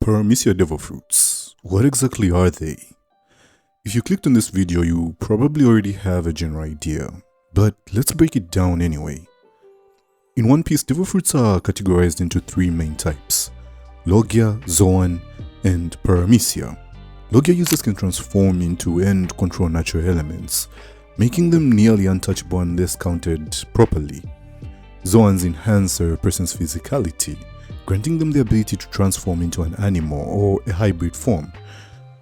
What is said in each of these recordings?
Paramecia Devil Fruits. What exactly are they? If you clicked on this video, you probably already have a general idea, but let's break it down anyway. In One Piece, Devil Fruits are categorized into three main types: Logia, Zoan, and Paramecia. Logia users can transform into and control natural elements, making them nearly untouchable unless countered properly. Zoans enhance a person's physicality, granting them the ability to transform into an animal or a hybrid form.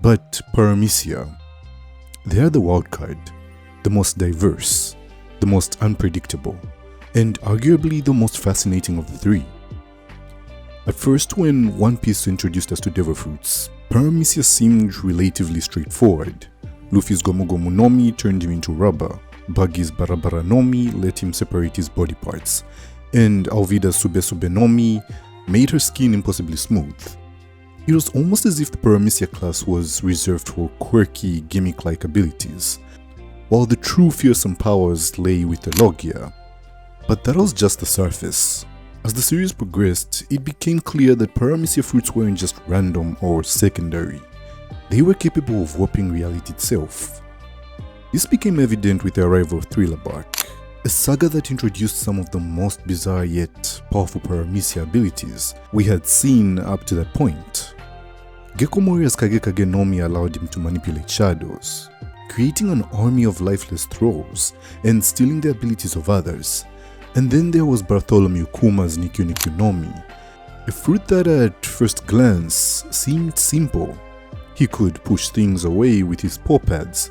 But Paramecia, they are the wildcard, the most diverse, the most unpredictable, and arguably the most fascinating of the three. At first, when One Piece introduced us to Devil Fruits, Paramecia seemed relatively straightforward. Luffy's Gomu Gomu no Mi turned him into rubber, Buggy's Barabara no Mi let him separate his body parts, and Alvida's Sube Sube no Mi made her skin impossibly smooth. It was almost as if the Paramecia class was reserved for quirky, gimmick-like abilities, while the true fearsome powers lay with the Logia. But that was just the surface. As the series progressed, it became clear that Paramecia fruits weren't just random or secondary. They were capable of warping reality itself. This became evident with the arrival of Thriller Bark, a saga that introduced some of the most bizarre yet powerful Paramecia abilities we had seen up to that point. Gecko Moria's Kage no Mi allowed him to manipulate shadows, creating an army of lifeless thralls and stealing the abilities of others. And then there was Bartholomew Kuma's Nikyu no Mi, a fruit that at first glance seemed simple. He could push things away with his paw pads.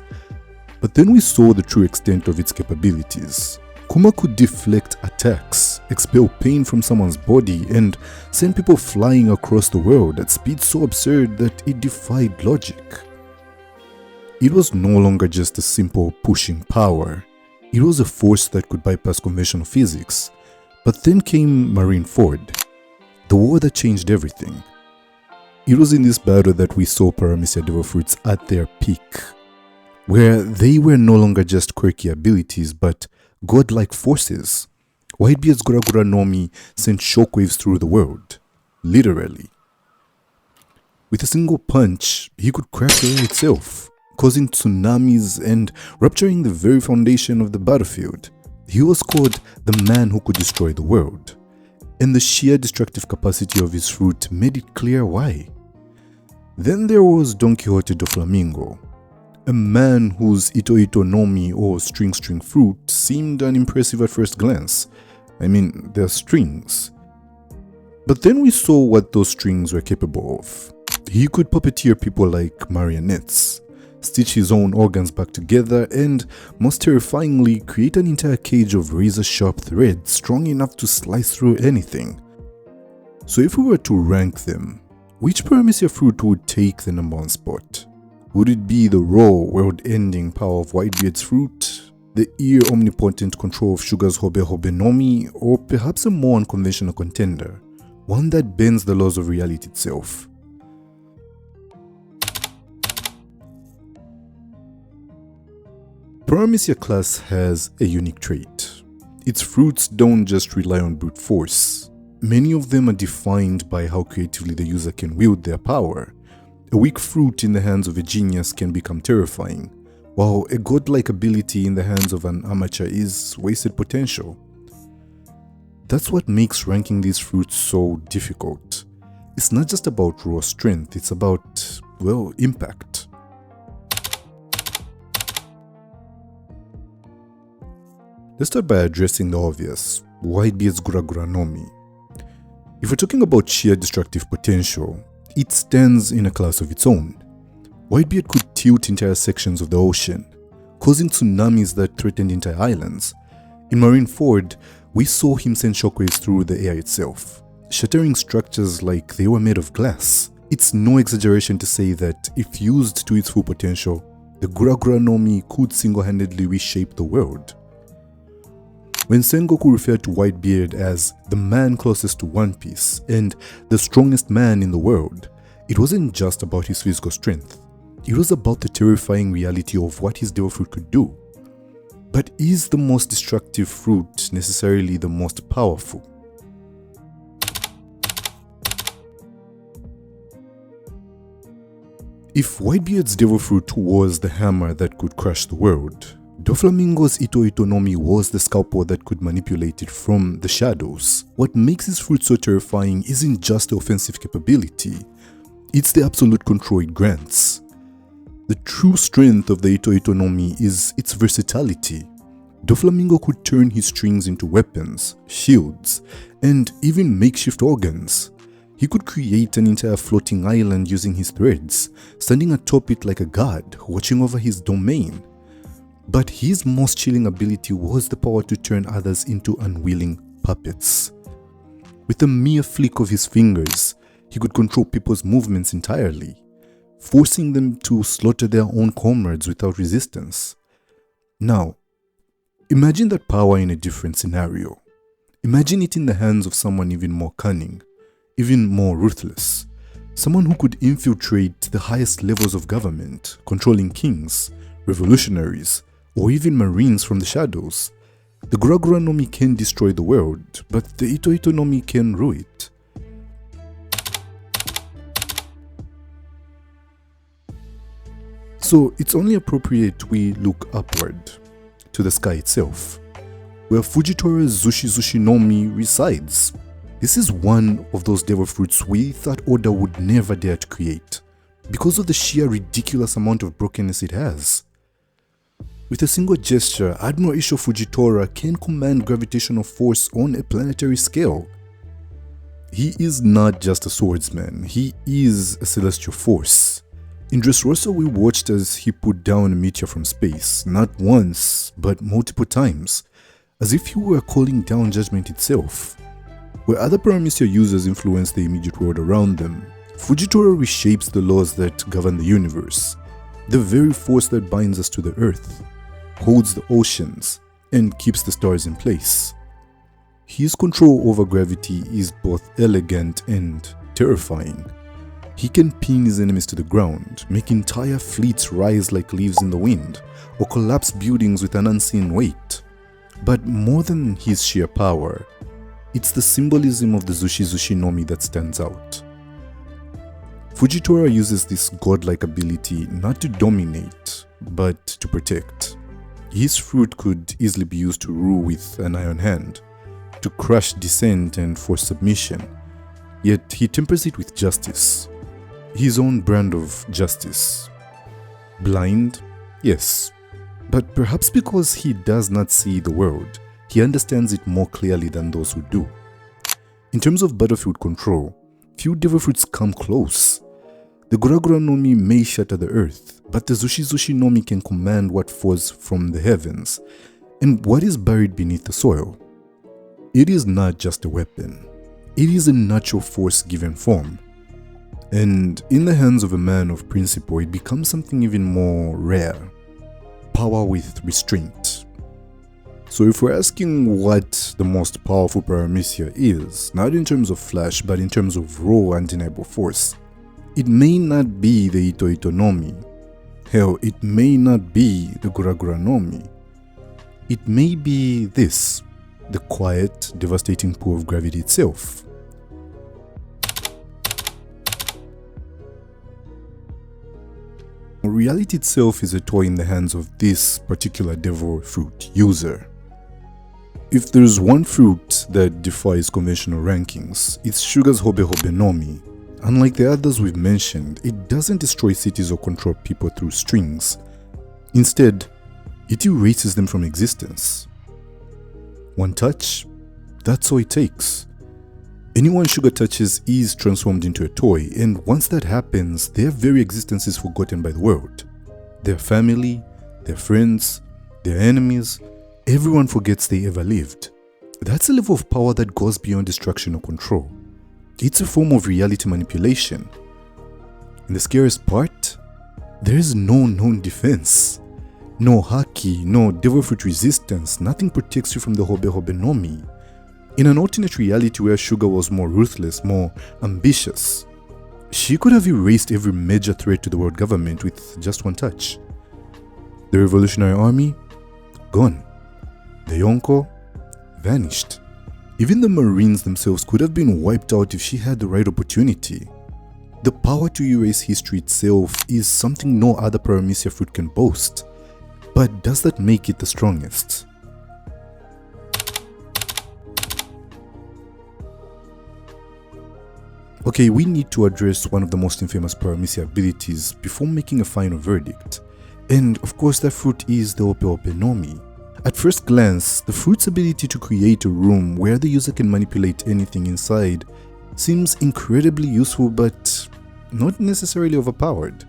But then we saw the true extent of its capabilities. Kuma could deflect attacks, expel pain from someone's body, and send people flying across the world at speeds so absurd that it defied logic. It was no longer just a simple pushing power. It was a force that could bypass conventional physics. But then came Marineford, the war that changed everything. It was in this battle that we saw Paramecia Devil Fruits at their peak, where they were no longer just quirky abilities but godlike forces. Whitebeard's Gura Gura no Mi sent shockwaves through the world, literally. With a single punch, he could crack the air itself, causing tsunamis and rupturing the very foundation of the battlefield. He was called the man who could destroy the world, and the sheer destructive capacity of his fruit made it clear why. Then there was Don Quixote Doflamingo, a man whose Ito Ito no Mi or string fruit seemed unimpressive at first glance. I mean, they're strings. But then we saw what those strings were capable of. He could puppeteer people like marionettes, stitch his own organs back together, and, most terrifyingly, create an entire cage of razor-sharp thread strong enough to slice through anything. So if we were to rank them, which Paramecia fruit would take the #1 spot? Would it be the raw, world-ending power of Whitebeard's fruit, the ear-omnipotent control of Sugar's Hobi Hobi no Mi, or perhaps a more unconventional contender, one that bends the laws of reality itself? Paramecia class has a unique trait. Its fruits don't just rely on brute force. Many of them are defined by how creatively the user can wield their power. A weak fruit in the hands of a genius can become terrifying, while a godlike ability in the hands of an amateur is wasted potential. That's what makes ranking these fruits so difficult. It's not just about raw strength, it's about, well, impact. Let's start by addressing the obvious: Whitebeard's Gura Gura no Mi. If we're talking about sheer destructive potential, it stands in a class of its own. Whitebeard could tilt entire sections of the ocean, causing tsunamis that threatened entire islands. In Marineford, we saw him send shockwaves through the air itself, shattering structures like they were made of glass. It's no exaggeration to say that if used to its full potential, the Gura Gura no Mi could single-handedly reshape the world. When Sengoku referred to Whitebeard as the man closest to One Piece and the strongest man in the world, it wasn't just about his physical strength. It was about the terrifying reality of what his devil fruit could do. But is the most destructive fruit necessarily the most powerful? If Whitebeard's Devil Fruit was the hammer that could crush the world, Doflamingo's Ito no Mi was the scalpel that could manipulate it from the shadows. What makes this fruit so terrifying isn't just the offensive capability, it's the absolute control it grants. The true strength of the Ito no Mi is its versatility. Doflamingo could turn his strings into weapons, shields, and even makeshift organs. He could create an entire floating island using his threads, standing atop it like a god, watching over his domain. But his most chilling ability was the power to turn others into unwilling puppets. With a mere flick of his fingers, he could control people's movements entirely, forcing them to slaughter their own comrades without resistance. Now, imagine that power in a different scenario. Imagine it in the hands of someone even more cunning, even more ruthless. Someone who could infiltrate the highest levels of government, controlling kings, revolutionaries, or even marines from the shadows. The Gura Gura no Mi can destroy the world, but the Ito no Mi can rule it. So it's only appropriate we look upward, to the sky itself, where Fujitori's Zushi no Mi resides. This is one of those devil fruits we thought Oda would never dare to create, because of the sheer ridiculous amount of brokenness it has. With a single gesture, Admiral Isho Fujitora can command gravitational force on a planetary scale. He is not just a swordsman, he is a celestial force. In Dressrosa, we watched as he put down a meteor from space, not once, but multiple times, as if he were calling down judgment itself. Where other Paramecia users influence the immediate world around them, Fujitora reshapes the laws that govern the universe, the very force that binds us to the earth, holds the oceans, and keeps the stars in place. His control over gravity is both elegant and terrifying. He can pin his enemies to the ground, make entire fleets rise like leaves in the wind, or collapse buildings with an unseen weight. But more than his sheer power, it's the symbolism of the Zushi no Mi that stands out. Fujitora uses this godlike ability not to dominate, but to protect. His fruit could easily be used to rule with an iron hand, to crush dissent and force submission, yet he tempers it with justice. His own brand of justice. Blind? Yes. But perhaps because he does not see the world, he understands it more clearly than those who do. In terms of battlefield control, few devil fruits come close. The Gura Gura no Mi may shatter the earth, but the Zushi no Mi can command what falls from the heavens and what is buried beneath the soil. It is not just a weapon. It is a natural force given form. And in the hands of a man of principle, it becomes something even more rare. Power with restraint. So if we're asking what the most powerful Paramecia is, not in terms of flash, but in terms of raw undeniable force, it may not be the Ito no Mi. Hell, it may not be the Gura Gura no Mi. It may be this, the quiet, devastating pull of gravity itself. Reality itself is a toy in the hands of this particular devil fruit user. If there's one fruit that defies conventional rankings, it's Sugar's Hobi no Mi. Unlike the others we've mentioned, it doesn't destroy cities or control people through strings. Instead, it erases them from existence. One touch, that's all it takes. Anyone Sugar touches is transformed into a toy, and once that happens, their very existence is forgotten by the world. Their family, their friends, their enemies, everyone forgets they ever lived. That's a level of power that goes beyond destruction or control. It's a form of reality manipulation. And the scariest part? There is no known defense. No haki, no devil fruit resistance, nothing protects you from the Hobi no Mi. In an alternate reality where Sugar was more ruthless, more ambitious, she could have erased every major threat to the world government with just one touch. The Revolutionary Army? Gone. The Yonko? Vanished. Even the Marines themselves could have been wiped out if she had the right opportunity. The power to erase history itself is something no other Paramecia fruit can boast. But does that make it the strongest? Okay, we need to address one of the most infamous Paramecia abilities before making a final verdict. And of course that fruit is the Hobi Nomi. At first glance, the fruit's ability to create a room where the user can manipulate anything inside seems incredibly useful but not necessarily overpowered.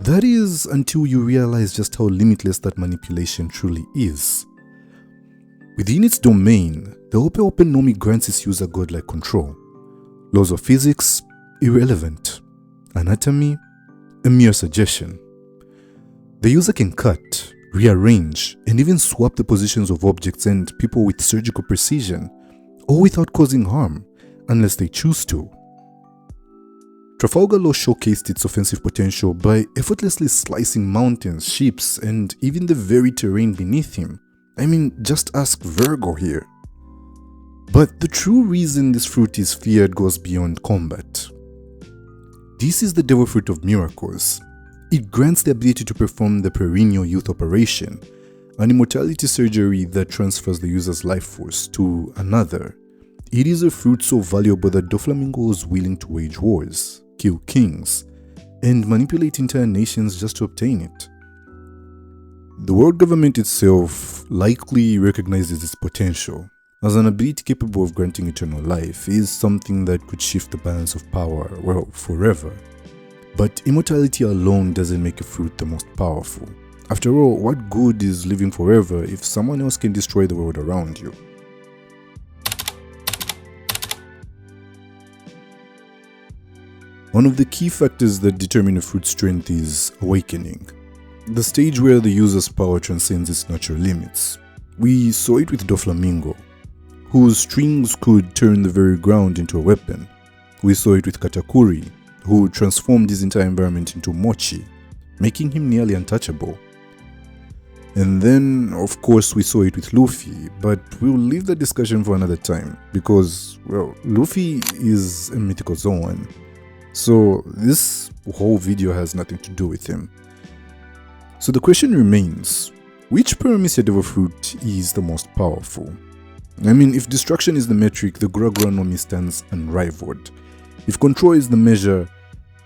That is until you realize just how limitless that manipulation truly is. Within its domain, the Hobi Nomi grants its user godlike control. Laws of physics, irrelevant. Anatomy, a mere suggestion. The user can cut, rearrange, and even swap the positions of objects and people with surgical precision, all without causing harm, unless they choose to. Trafalgar Law showcased its offensive potential by effortlessly slicing mountains, ships, and even the very terrain beneath him. I mean, just ask Virgo here. But the true reason this fruit is feared goes beyond combat. This is the Devil Fruit of Miracles. It grants the ability to perform the perennial youth operation, an immortality surgery that transfers the user's life force to another. It is a fruit so valuable that Doflamingo was willing to wage wars, kill kings, and manipulate entire nations just to obtain it. The world government itself likely recognizes its potential, as an ability capable of granting eternal life is something that could shift the balance of power, well, forever. But immortality alone doesn't make a fruit the most powerful. After all, what good is living forever if someone else can destroy the world around you? One of the key factors that determine a fruit's strength is awakening, the stage where the user's power transcends its natural limits. We saw it with Doflamingo, whose strings could turn the very ground into a weapon. We saw it with Katakuri, who transformed his entire environment into mochi, making him nearly untouchable. And then, of course, we saw it with Luffy, but we'll leave the discussion for another time, because, well, Luffy is a mythical Zoan, so this whole video has nothing to do with him. So the question remains, which Paramecia Devil Fruit is the most powerful? I mean, if destruction is the metric, the Gura Gura Nomi stands unrivaled. If control is the measure,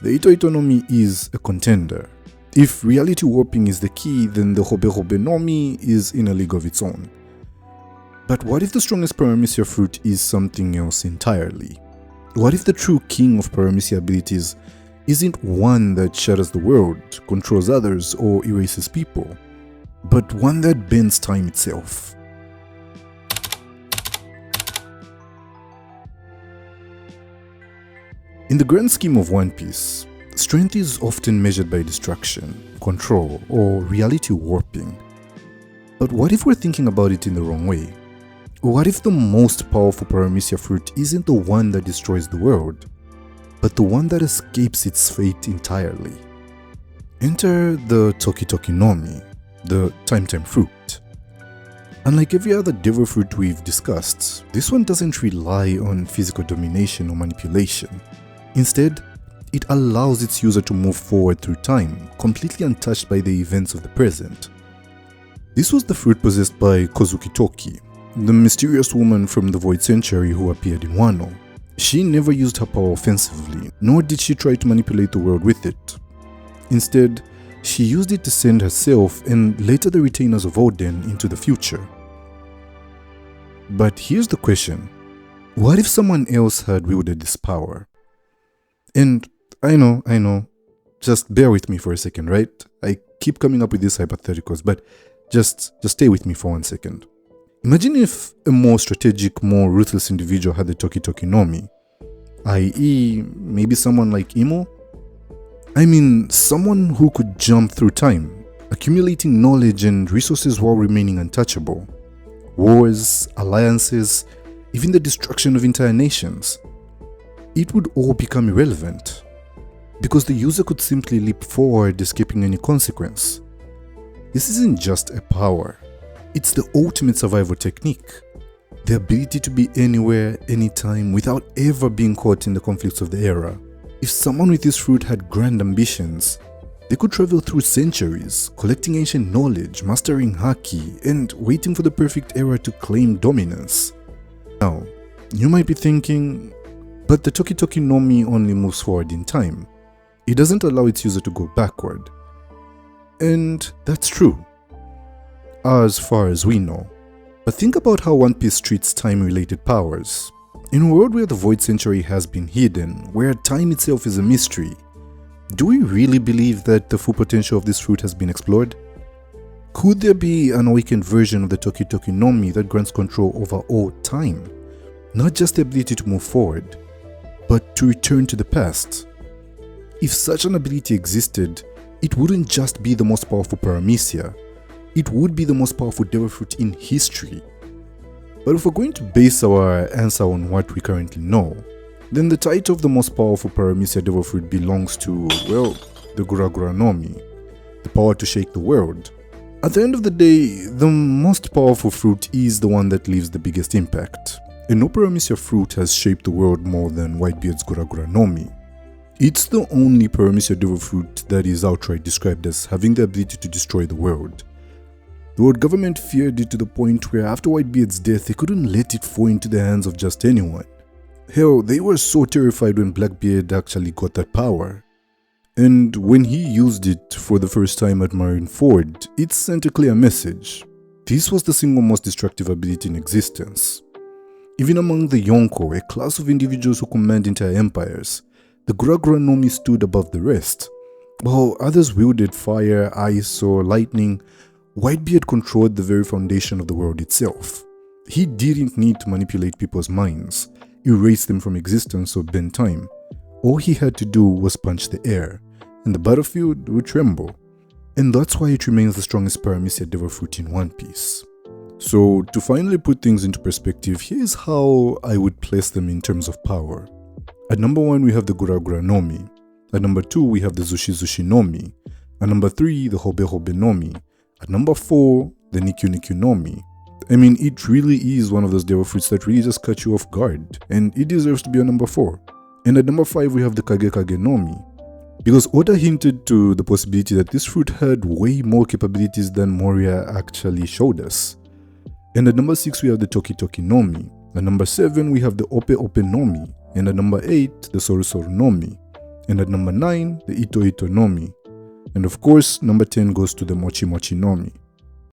the Ito Nomi is a contender. If reality warping is the key, then the Hobi Nomi is in a league of its own. But what if the strongest Paramecia fruit is something else entirely? What if the true king of Paramecia abilities isn't one that shatters the world, controls others, or erases people, but one that bends time itself? In the grand scheme of One Piece, strength is often measured by destruction, control, or reality warping. But what if we're thinking about it in the wrong way? What if the most powerful Paramecia fruit isn't the one that destroys the world, but the one that escapes its fate entirely? Enter the Toki Nomi, the Time fruit. Unlike every other devil fruit we've discussed, this one doesn't rely on physical domination or manipulation. Instead, it allows its user to move forward through time, completely untouched by the events of the present. This was the fruit possessed by Kozuki Toki, the mysterious woman from the Void Century who appeared in Wano. She never used her power offensively, nor did she try to manipulate the world with it. Instead, she used it to send herself and later the retainers of Oden into the future. But here's the question, what if someone else had wielded this power? And I know, just bear with me for a second, right? I keep coming up with these hypotheticals, but just stay with me for 1 second. Imagine if a more strategic, more ruthless individual had the Toki Nomi, i.e. maybe someone like Imo? I mean, someone who could jump through time, accumulating knowledge and resources while remaining untouchable. Wars, alliances, even the destruction of entire nations. It would all become irrelevant, because the user could simply leap forward, escaping any consequence. This isn't just a power, it's the ultimate survival technique. The ability to be anywhere, anytime, without ever being caught in the conflicts of the era. If someone with this fruit had grand ambitions, they could travel through centuries, collecting ancient knowledge, mastering haki, and waiting for the perfect era to claim dominance. Now, you might be thinking, but the Toki Toki no Mi only moves forward in time. It doesn't allow its user to go backward. And that's true, as far as we know. But think about how One Piece treats time-related powers. In a world where the Void Century has been hidden, where time itself is a mystery, do we really believe that the full potential of this fruit has been explored? Could there be an awakened version of the Toki Toki no Mi that grants control over all time? Not just the ability to move forward, but to return to the past. If such an ability existed, it wouldn't just be the most powerful Paramecia, it would be the most powerful devil fruit in history. But if we're going to base our answer on what we currently know, then the title of the most powerful Paramecia Devil Fruit belongs to, well, the Gura Gura no Mi, the power to shake the world. At the end of the day, the most powerful fruit is the one that leaves the biggest impact, and no Paramecia fruit has shaped the world more than Whitebeard's Gura Gura no Mi. It's the only Paramecia Devil Fruit that is outright described as having the ability to destroy the world. The world government feared it to the point where after Whitebeard's death they couldn't let it fall into the hands of just anyone. Hell, they were so terrified when Blackbeard actually got that power. And when he used it for the first time at Marineford, it sent a clear message. This was the single most destructive ability in existence. Even among the Yonko, a class of individuals who command entire empires, the Gura Gura no Mi stood above the rest. While others wielded fire, ice, or lightning, Whitebeard controlled the very foundation of the world itself. He didn't need to manipulate people's minds, erase them from existence, or bend time. All he had to do was punch the air, and the battlefield would tremble. And that's why it remains the strongest Paramecia Devil Fruit in One Piece. So, to finally put things into perspective, here's how I would place them in terms of power. At number 1 we have the Gura Gura no Mi. At number 2 we have the Zushi Zushi no Mi. At number 3 the Hobi Hobi no Mi. At number 4, the Nikyu Nikyu no Mi. I mean, it really is one of those devil fruits that really just catch you off guard, and it deserves to be a number 4. And at number 5 we have the Kage Kage no Mi, because Oda hinted to the possibility that this fruit had way more capabilities than Moria actually showed us. And at number 6 we have the Toki Toki no Mi. At number 7 we have the Ope Ope no Mi. And at number 8, the Soru Soru no Mi. And at number 9, the Ito Ito no Mi. And of course, number 10 goes to the Mochi Mochi no Mi.